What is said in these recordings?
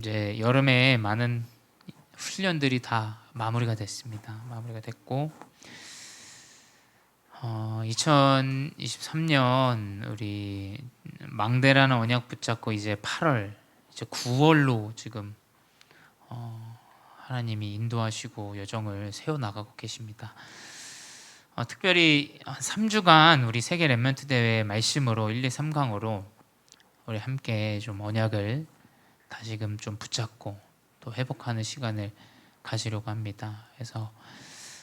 이제 여름에 많은 훈련들이 다 마무리가 됐습니다. 마무리가 됐고 2023년 우리 망대라는 언약 붙잡고 이제 8월, 이제 9월로 지금 하나님이 인도하시고 여정을 세워 나가고 계십니다. 특별히 한 3주간 우리 세계 렘넌트 대회 말씀으로 1, 2, 3강으로 우리 함께 좀 언약을 다시금 좀 붙잡고 또 회복하는 시간을 가지려고 합니다. 그래서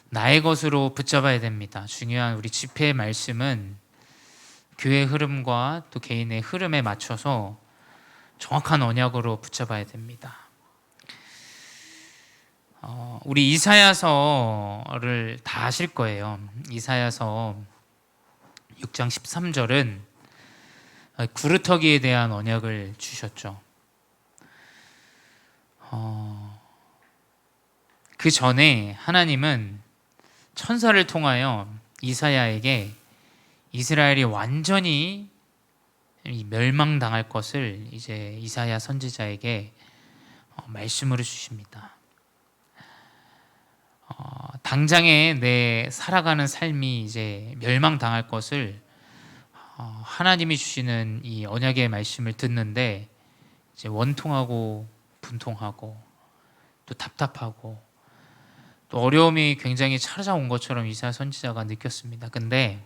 나의 것으로 붙잡아야 됩니다. 중요한 우리 집회의 말씀은 교회의 흐름과 또 개인의 흐름에 맞춰서 정확한 언약으로 붙잡아야 됩니다. 우리 이사야서를 다 아실 거예요. 이사야서 6장 13절은 구루터기에 대한 언약을 주셨죠. 그 전에 하나님은 천사를 통하여 이사야에게 이스라엘이 완전히 멸망당할 것을 이제 이사야 선지자에게 말씀으로 주십니다. 당장에 내 살아가는 삶이 이제 멸망당할 것을 하나님이 주시는 이 언약의 말씀을 듣는데 이제 원통하고 분통하고 또 답답하고 또 어려움이 굉장히 찾아온 것처럼 이사야 선지자가 느꼈습니다. 근데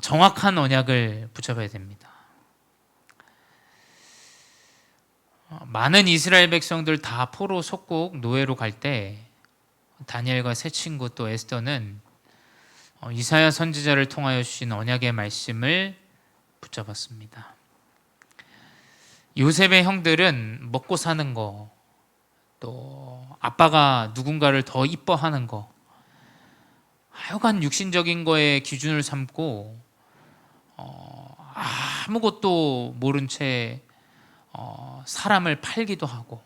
정확한 언약을 붙잡아야 됩니다. 많은 이스라엘 백성들 다 포로 속국 노예로 갈 때 다니엘과 세 친구 또 에스더는 이사야 선지자를 통하여 주신 언약의 말씀을 붙잡았습니다. 요셉의 형들은 먹고 사는 거, 또 아빠가 누군가를 더 이뻐하는 거, 하여간 육신적인 거에 기준을 삼고 아무것도 모른 채 사람을 팔기도 하고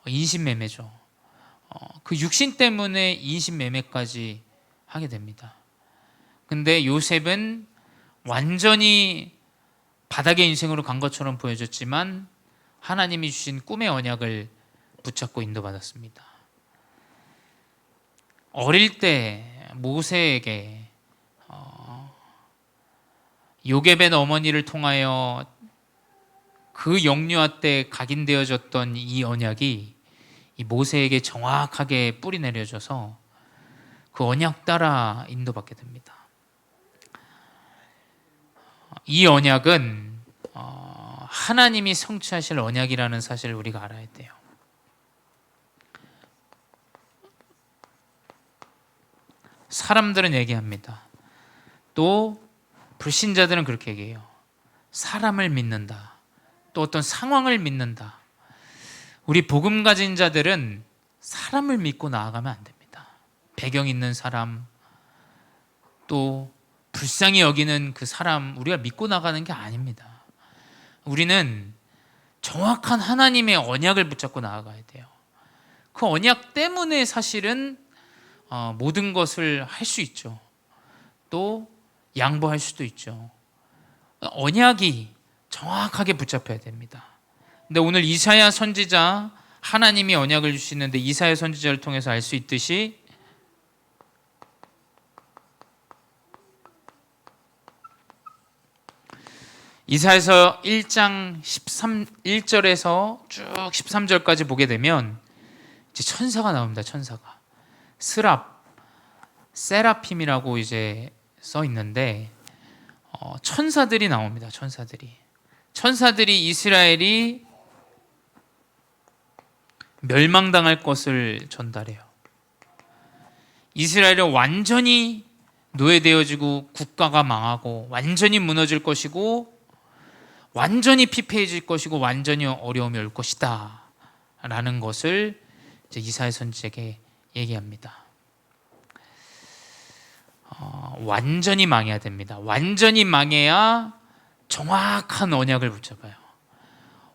인신매매죠. 그 육신 때문에 인신매매까지 하게 됩니다. 근데 요셉은 완전히 바닥의 인생으로 간 것처럼 보여졌지만 하나님이 주신 꿈의 언약을 붙잡고 인도받았습니다. 어릴 때 모세에게 요게벳 어머니를 통하여 그 영유아 때 각인되어졌던 이 언약이 이 모세에게 정확하게 뿌리 내려져서 그 언약 따라 인도받게 됩니다. 이 언약은 하나님이 성취하실 언약이라는 사실을 우리가 알아야 돼요. 사람들은 얘기합니다. 또 불신자들은 그렇게 얘기해요. 사람을 믿는다. 또 어떤 상황을 믿는다. 우리 복음 가진 자들은 사람을 믿고 나아가면 안 됩니다. 배경 있는 사람, 또 불쌍히 여기는 그 사람 우리가 믿고 나가는 게 아닙니다. 우리는 정확한 하나님의 언약을 붙잡고 나아가야 돼요. 그 언약 때문에 사실은 모든 것을 할 수 있죠. 또 양보할 수도 있죠. 언약이 정확하게 붙잡혀야 됩니다. 근데 오늘 이사야 선지자, 하나님이 언약을 주시는데 이사야 선지자를 통해서 알 수 있듯이 이사야서 1장 1절에서 쭉 13절까지 보게 되면 이제 천사가 나옵니다. 천사가 세라핌이라고 이제 써 있는데 천사들이 나옵니다. 천사들이 이스라엘이 멸망당할 것을 전달해요. 이스라엘은 완전히 노예되어지고 국가가 망하고 완전히 무너질 것이고 완전히 피폐해질 것이고 완전히 어려움이 올 것이다 라는 것을 이제 이사야 선지자에게 얘기합니다. 완전히 망해야 됩니다. 완전히 망해야 정확한 언약을 붙잡아요.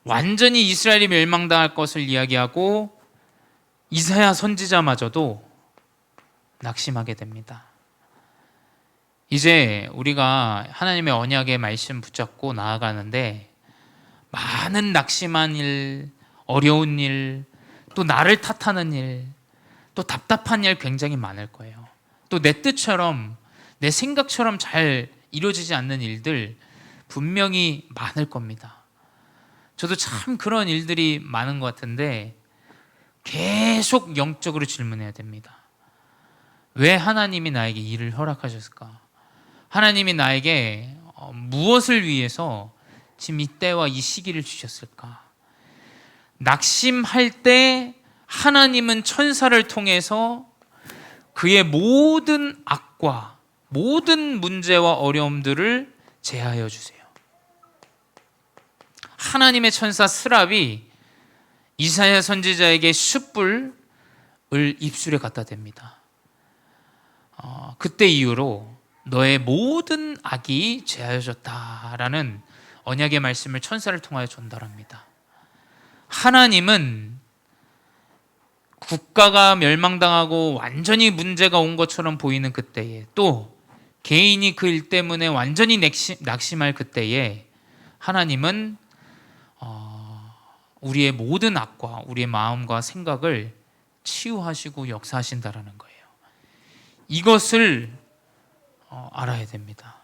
완전히 이스라엘이 멸망당할 것을 이야기하고 이사야 선지자마저도 낙심하게 됩니다. 이제 우리가 하나님의 언약의 말씀 붙잡고 나아가는데 많은 낙심한 일, 어려운 일, 또 나를 탓하는 일, 또 답답한 일 굉장히 많을 거예요. 또 내 뜻처럼, 내 생각처럼 잘 이루어지지 않는 일들 분명히 많을 겁니다. 저도 참 그런 일들이 많은 것 같은데 계속 영적으로 질문해야 됩니다. 왜 하나님이 나에게 일을 허락하셨을까? 하나님이 나에게 무엇을 위해서 지금 이 때와 이 시기를 주셨을까? 낙심할 때 하나님은 천사를 통해서 그의 모든 악과 모든 문제와 어려움들을 제하여 주세요. 하나님의 천사 스랍이 이사야 선지자에게 숯불을 입술에 갖다 댑니다. 그때 이후로 너의 모든 악이 제하여졌다라는 언약의 말씀을 천사를 통하여 전달합니다. 하나님은 국가가 멸망당하고 완전히 문제가 온 것처럼 보이는 그때에, 또 개인이 그 일 때문에 완전히 낙심할 그때에 하나님은 우리의 모든 악과 우리의 마음과 생각을 치유하시고 역사하신다라는 거예요. 이것을 알아야 됩니다.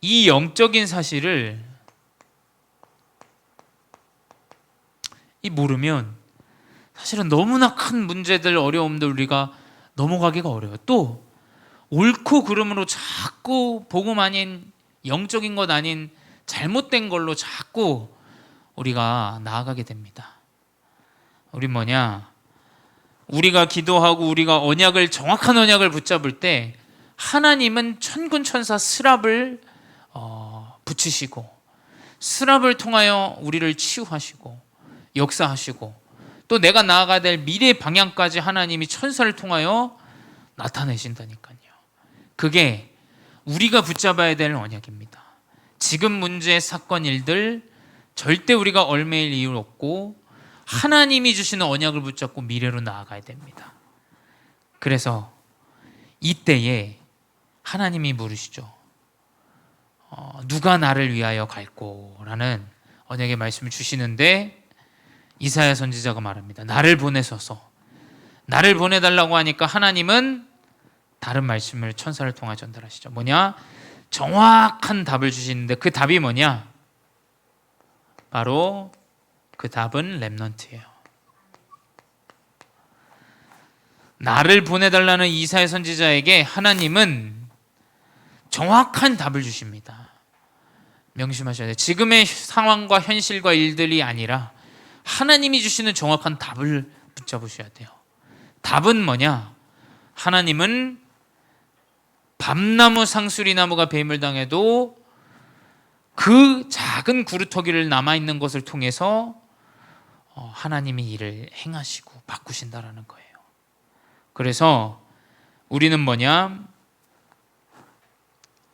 이 영적인 사실을 모르면 사실은 너무나 큰 문제들, 어려움들 우리가 넘어가기가 어려워요. 또 옳고 그름으로 자꾸 복음 아닌, 영적인 것 아닌 잘못된 걸로 자꾸 우리가 나아가게 됩니다. 우리 우리가 기도하고 우리가 정확한 언약을 붙잡을 때 하나님은 천군 천사 스랍을 붙이시고 스랍을 통하여 우리를 치유하시고 역사하시고, 또 내가 나아가야 될 미래 방향까지 하나님이 천사를 통하여 나타내신다니까요. 그게 우리가 붙잡아야 될 언약입니다. 지금 문제, 사건, 일들 절대 우리가 얽매일 이유 없고 하나님이 주시는 언약을 붙잡고 미래로 나아가야 됩니다. 그래서 이때에 하나님이 물으시죠. 누가 나를 위하여 갈꼬? 라는 언약의 말씀을 주시는데 이사야 선지자가 말합니다. 나를 보내소서. 나를 보내달라고 하니까 하나님은 다른 말씀을 천사를 통해 전달하시죠. 정확한 답을 주시는데 그 답이 뭐냐? 바로 그 답은 렘넌트예요. 나를 보내달라는 이사야 선지자에게 하나님은 정확한 답을 주십니다. 명심하셔야 돼요. 지금의 상황과 현실과 일들이 아니라 하나님이 주시는 정확한 답을 붙잡으셔야 돼요. 답은 뭐냐? 하나님은 밤나무 상수리나무가 배임당해도 그 작은 구루터기를 남아있는 것을 통해서 하나님이 일을 행하시고 바꾸신다라는 거예요. 그래서 우리는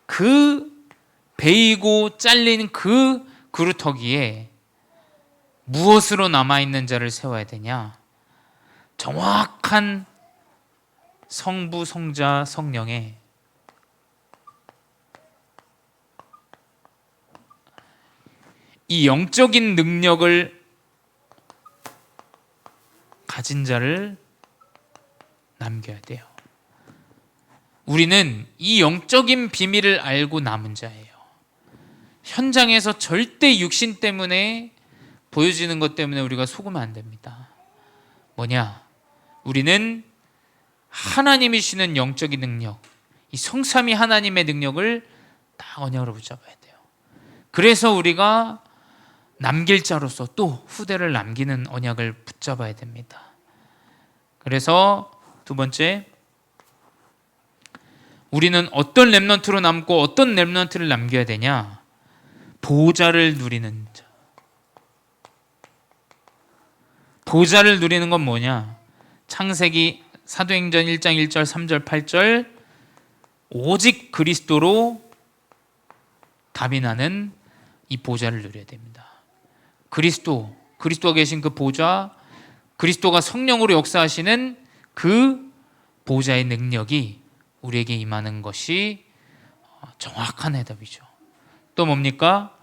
그 베이고 잘린 그 구루터기에 무엇으로 남아있는 자를 세워야 되냐? 정확한 성부, 성자, 성령의 이 영적인 능력을 가진 자를 남겨야 돼요. 우리는 이 영적인 비밀을 알고 남은 자예요. 현장에서 절대 육신 때문에 보여지는 것 때문에 우리가 속으면 안 됩니다. 우리는 하나님이 주시는 영적인 능력, 이 성삼위 하나님의 능력을 딱 언약으로 붙잡아야 돼요. 그래서 우리가 남길 자로서 또 후대를 남기는 언약을 붙잡아야 됩니다. 그래서 두 번째, 우리는 어떤 렘넌트로 남고 어떤 렘넌트를 남겨야 되냐? 보좌를 누리는 자. 보좌를 누리는 건 뭐냐? 창세기 사도행전 1장 1절 3절 8절 오직 그리스도로 답이 나는 이 보좌를 누려야 됩니다. 그리스도가 계신 그 보좌, 그리스도가 성령으로 역사하시는 그 보좌의 능력이 우리에게 임하는 것이 정확한 해답이죠. 또 뭡니까?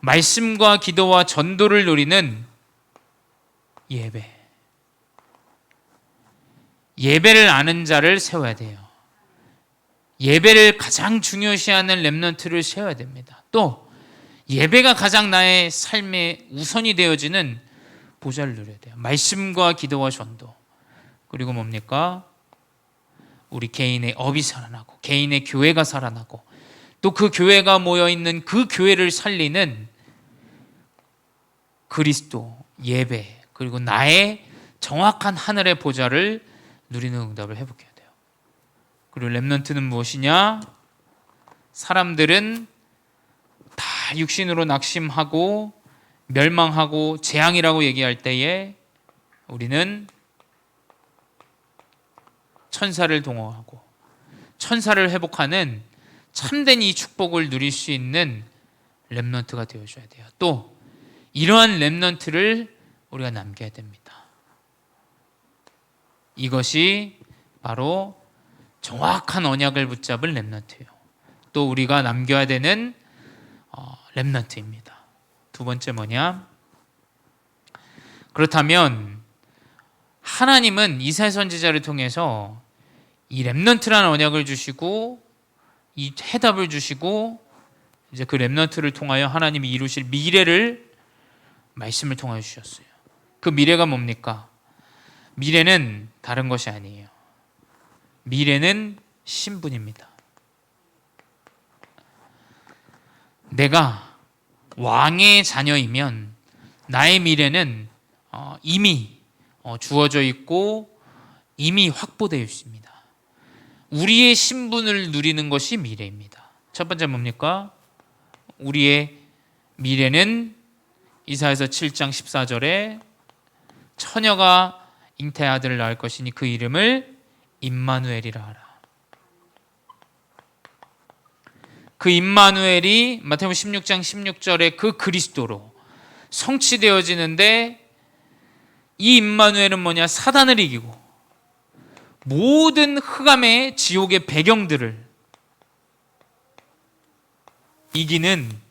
말씀과 기도와 전도를 누리는 예배. 예배를 아는 자를 세워야 돼요. 예배를 가장 중요시하는 렘넌트를 세워야 됩니다. 또 예배가 가장 나의 삶의 우선이 되어지는 보좌를 누려야 돼요. 말씀과 기도와 전도. 그리고 뭡니까? 우리 개인의 업이 살아나고 개인의 교회가 살아나고 또 그 교회가 모여있는 그 교회를 살리는 그리스도, 예배, 그리고 나의 정확한 하늘의 보좌를 누리는 응답을 회복해야 돼요. 그리고 렘넌트는 무엇이냐? 사람들은 다 육신으로 낙심하고 멸망하고 재앙이라고 얘기할 때에 우리는 천사를 동원하고 천사를 회복하는 참된 이 축복을 누릴 수 있는 렘넌트가 되어줘야 돼요. 또 이러한 렘넌트를 우리가 남겨야 됩니다. 이것이 바로 정확한 언약을 붙잡을 렘넌트예요. 또 우리가 남겨야 되는 렘넌트입니다. 두 번째 뭐냐? 그렇다면 하나님은 이사야 선지자를 통해서 이 렘넌트라는 언약을 주시고 이 해답을 주시고 이제 그 렘넌트를 통하여 하나님이 이루실 미래를 말씀을 통하여 주셨어요. 그 미래가 뭡니까? 미래는 다른 것이 아니에요. 미래는 신분입니다. 내가 왕의 자녀이면 나의 미래는 이미 주어져 있고 이미 확보되어 있습니다. 우리의 신분을 누리는 것이 미래입니다. 첫 번째 뭡니까? 우리의 미래는 이사야서 7장 14절에 처녀가 잉태 아들을 낳을 것이니 그 이름을 임마누엘이라 하라. 그 임마누엘이 마태복음 16장 16절에 그 그리스도로 성취되어지는데 이 임마누엘은 뭐냐? 사단을 이기고 모든 흑암의 지옥의 배경들을 이기는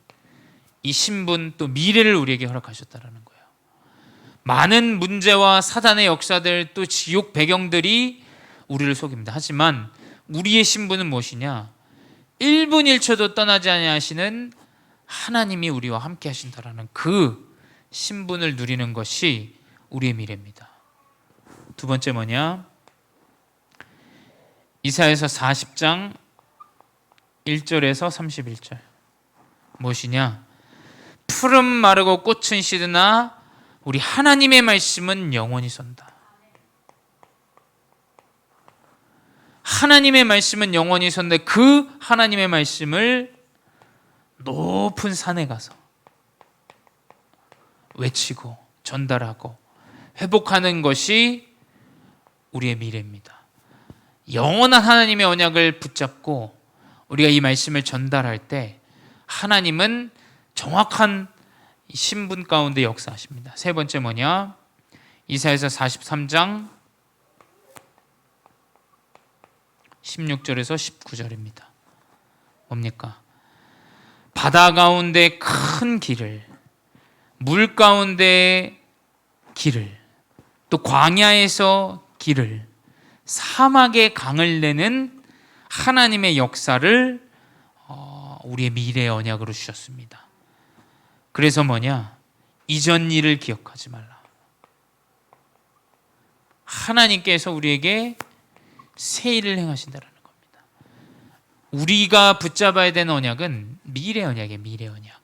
이 신분 또 미래를 우리에게 허락하셨다라는 거예요. 많은 문제와 사단의 역사들 또 지옥 배경들이 우리를 속입니다. 하지만 우리의 신분은 무엇이냐? 1분 1초도 떠나지 아니하시는 하나님이 우리와 함께 하신다라는 그 신분을 누리는 것이 우리의 미래입니다. 두 번째 뭐냐? 이사야서 40장 1절에서 31절 무엇이냐? 푸른 마르고 꽃은 시드나 우리 하나님의 말씀은 영원히 선다. 하나님의 말씀은 영원히 선데 그 하나님의 말씀을 높은 산에 가서 외치고 전달하고 회복하는 것이 우리의 미래입니다. 영원한 하나님의 언약을 붙잡고 우리가 이 말씀을 전달할 때 하나님은 정확한 신분 가운데 역사하십니다. 세 번째 뭐냐? 이사야서 43장 16절에서 19절입니다. 뭡니까? 바다 가운데 큰 길을, 물 가운데 길을, 또 광야에서 길을, 사막의 강을 내는 하나님의 역사를 우리의 미래의 언약으로 주셨습니다. 그래서 뭐냐? 이전 일을 기억하지 말라. 하나님께서 우리에게 새 일을 행하신다는 겁니다. 우리가 붙잡아야 되는 언약은 미래 언약이에요. 미래 언약.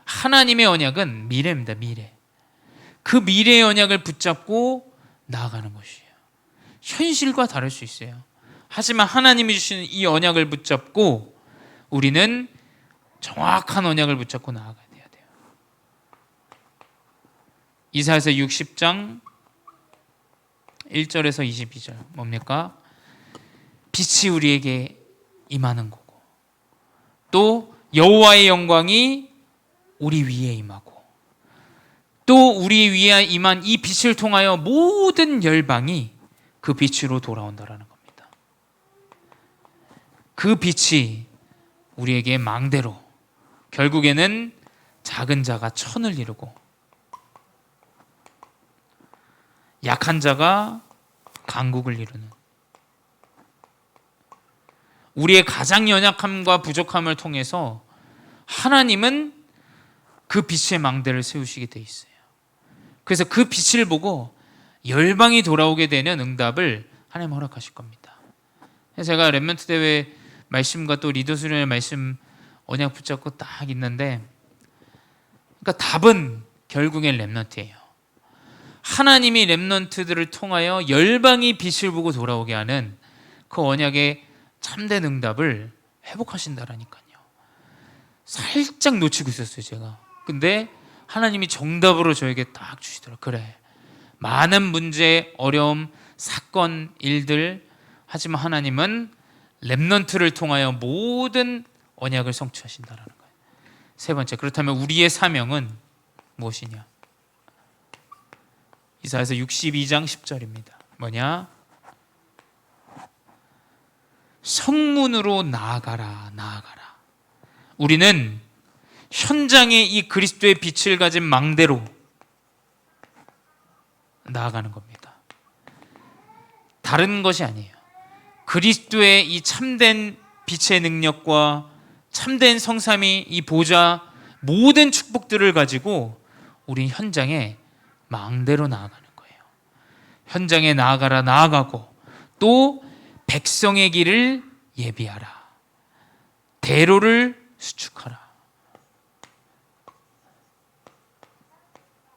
하나님의 언약은 미래입니다. 미래. 그 미래의 언약을 붙잡고 나아가는 것이에요. 현실과 다를 수 있어요. 하지만 하나님이 주시는 이 언약을 붙잡고 우리는 정확한 언약을 붙잡고 나아가야 돼요. 이사야서 60장 1절에서 22절 뭡니까? 빛이 우리에게 임하는 거고 또 여호와의 영광이 우리 위에 임하고 또 우리 위에 임한 이 빛을 통하여 모든 열방이 그 빛으로 돌아온다라는 겁니다. 그 빛이 우리에게 망대로 결국에는 작은 자가 천을 이루고 약한 자가 강국을 이루는, 우리의 가장 연약함과 부족함을 통해서 하나님은 그 빛의 망대를 세우시게 돼 있어요. 그래서 그 빛을 보고 열방이 돌아오게 되는 응답을 하나님 허락하실 겁니다. 제가 렘넌트 대회 말씀과 또 리더 수련의 말씀 언약 붙잡고 딱 있는데, 그러니까 답은 결국엔 렘넌트예요. 하나님이 렘넌트들을 통하여 열방이 빛을 보고 돌아오게 하는 그 언약의 참된 응답을 회복하신다라니까요. 살짝 놓치고 있었어요, 제가. 근데 하나님이 정답으로 저에게 딱 주시더라고요. 그래, 많은 문제, 어려움, 사건, 일들, 하지만 하나님은 렘넌트를 통하여 모든 언약을 성취하신다라는 거예요. 세 번째, 그렇다면 우리의 사명은 무엇이냐? 이사야서 62장 10절입니다. 뭐냐? 성문으로 나아가라, 나아가라. 우리는 현장에 이 그리스도의 빛을 가진 망대로 나아가는 겁니다. 다른 것이 아니에요. 그리스도의 이 참된 빛의 능력과 참된 성삼위 이 보좌, 모든 축복들을 가지고 우리 현장에 망대로 나아가는 거예요. 현장에 나아가라, 나아가고 또 백성의 길을 예비하라, 대로를 수축하라.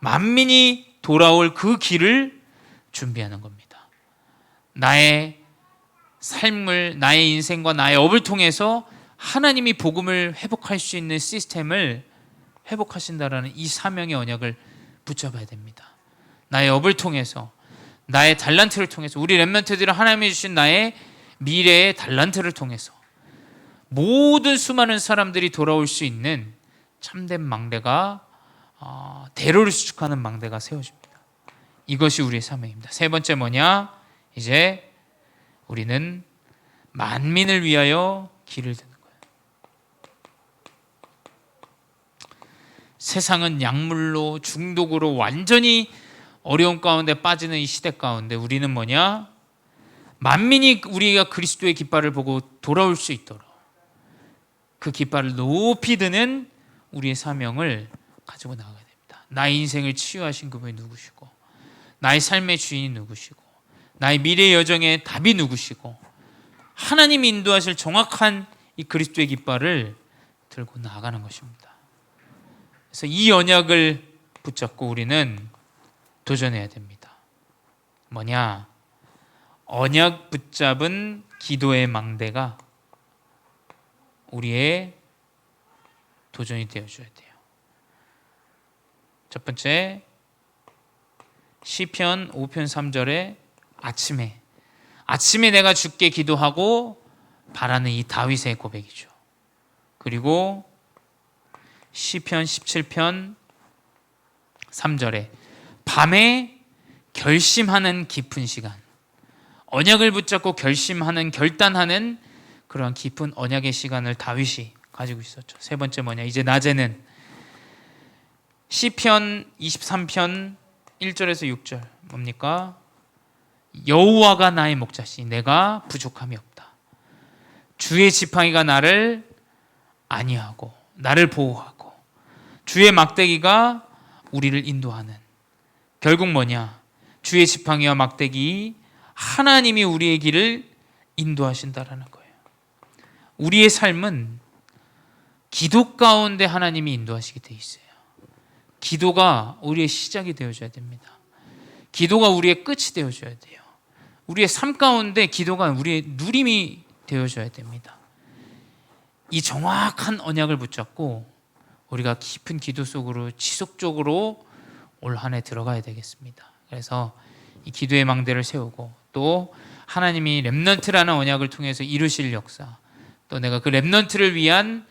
만민이 돌아올 그 길을 준비하는 겁니다. 나의 삶을, 나의 인생과 나의 업을 통해서 하나님이 복음을 회복할 수 있는 시스템을 회복하신다라는 이 사명의 언약을 붙잡아야 됩니다. 나의 업을 통해서, 나의 달란트를 통해서, 우리 렘넌트들은 하나님이 주신 나의 미래의 달란트를 통해서 모든 수많은 사람들이 돌아올 수 있는 참된 망대가, 대로를 수축하는 망대가 세워집니다. 이것이 우리의 사명입니다. 세 번째 뭐냐? 이제 우리는 만민을 위하여 길을 드는 거예요. 세상은 약물로, 중독으로 완전히 어려움 가운데 빠지는 이 시대 가운데 우리는 뭐냐? 만민이 우리가 그리스도의 깃발을 보고 돌아올 수 있도록 그 깃발을 높이 드는 우리의 사명을 가지고 나가야 됩니다. 나의 인생을 치유하신 그분이 누구시고, 나의 삶의 주인이 누구시고, 나의 미래 여정의 답이 누구시고, 하나님이 인도하실 정확한 이 그리스도의 깃발을 들고 나아가는 것입니다. 그래서 이 언약을 붙잡고 우리는 도전해야 됩니다. 뭐냐? 언약 붙잡은 기도의 망대가 우리의 도전이 되어줘야 돼요. 첫 번째, 시편 5편 3절에 아침에 내가 주께 기도하고 바라는 이 다윗의 고백이죠. 그리고 시편 17편 3절에 밤에 결심하는 깊은 시간, 언약을 붙잡고 결심하는, 결단하는 그러한 깊은 언약의 시간을 다윗이 가지고 있었죠. 세 번째 뭐냐? 이제 낮에는 시편 23편 1절에서 6절 뭡니까? 여호와가 나의 목자시 내가 부족함이 없다. 주의 지팡이가 나를 안위하고 나를 보호하고 주의 막대기가 우리를 인도하는, 결국 뭐냐? 주의 지팡이와 막대기, 하나님이 우리의 길을 인도하신다라는 거예요. 우리의 삶은 기도 가운데 하나님이 인도하시게 돼 있어요. 기도가 우리의 시작이 되어줘야 됩니다. 기도가 우리의 끝이 되어줘야 돼요. 우리의 삶 가운데 기도가 우리의 누림이 되어줘야 됩니다. 이 정확한 언약을 붙잡고 우리가 깊은 기도 속으로 지속적으로 올 한 해 들어가야 되겠습니다. 그래서 이 기도의 망대를 세우고 또 하나님이 렘넌트라는 언약을 통해서 이루실 역사, 또 내가 그 렘넌트를 위한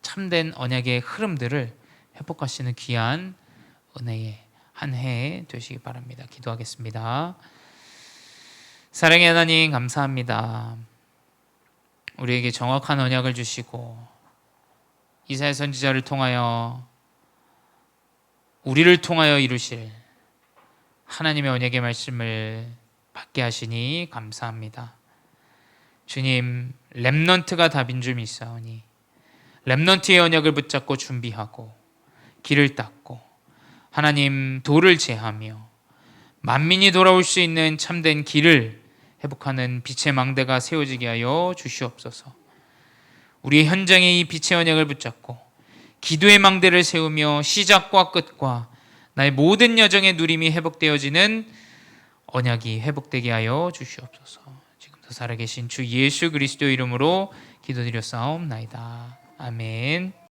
참된 언약의 흐름들을 회복하시는 귀한 은혜의 한 해 되시기 바랍니다. 기도하겠습니다. 사랑의 하나님, 감사합니다. 우리에게 정확한 언약을 주시고 이사야 선지자를 통하여 우리를 통하여 이루실 하나님의 언약의 말씀을 받게 하시니 감사합니다. 주님, 렘넌트가 답인 줄 믿사오니 렘넌트의 언약을 붙잡고 준비하고 길을 닦고 하나님 도를 제하며 만민이 돌아올 수 있는 참된 길을 회복하는 빛의 망대가 세워지게 하여 주시옵소서. 우리 현장의 이 빛의 언약을 붙잡고 기도의 망대를 세우며 시작과 끝과 나의 모든 여정의 누림이 회복되어지는 언약이 회복되게 하여 주시옵소서. 지금도 살아계신 주 예수 그리스도 이름으로 기도드렸사옵나이다. 아멘.